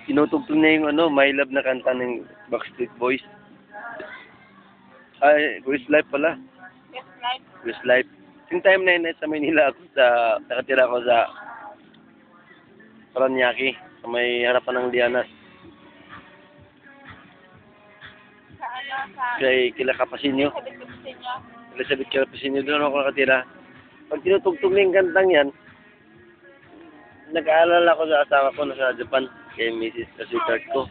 Tinutugtog na yung ano, My Love na kanta ng Backstreet Boys. Ay, Westlife pala. Yes, life. Westlife. Yung time na yun, sa Manila ako nakatira ako sa Paranaque, sa may harapan ng Lianas. Sa ano, sa... Kila Capasinyo. Sabi ko sa inyo. Elizabeth Capasinyo, doon ako nakatira. Pag tinutugtog na yung kantang yan, nag-aalala ko sa asawa ko na sa Japan, kay Mrs. Kasitart ko.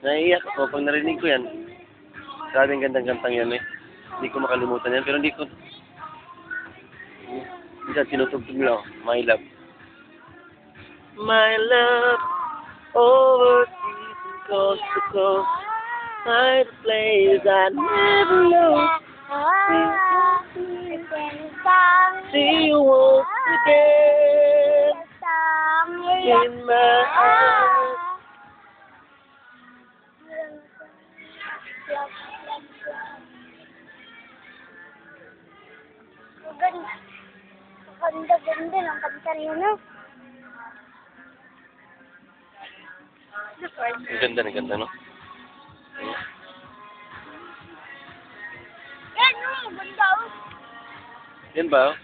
Naiiyak ako pag narinig ko yan. Sabing gandang-gantang yan eh. Hindi ko makalimutan yan, pero hindi ko... Minsan tinutugtog nila ako, My Love. My love, over seas and coast to coast, find a place I never know. See you once again in my eyes. Ganda ng kanta niyo, no? Ang ganda, no? Yan, no? Ganda, oh. Yan ba?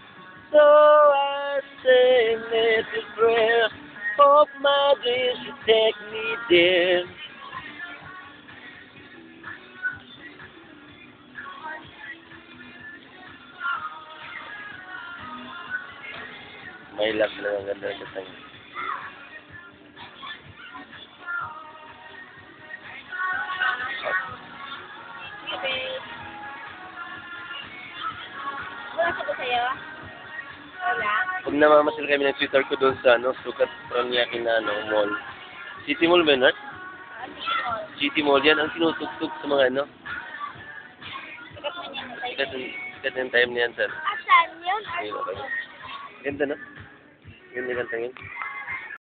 So I say little prayer, hope my dreams will take me there. My love na ang ganda ng katang. Wala ko ba sa'yo? Wala. Pag namamasil kami ng Twitter ko doon sa ano, sukat Paranaque na ano, mall. City Mall ba yun, Art? City Mall yan, ang tinutugtog sa mga ano. Sikat mo niya na tayo. Sikat yung time niyan, sir. Asan yun? Ayun, okay. Ganda, no? Ganda yung kantang yun.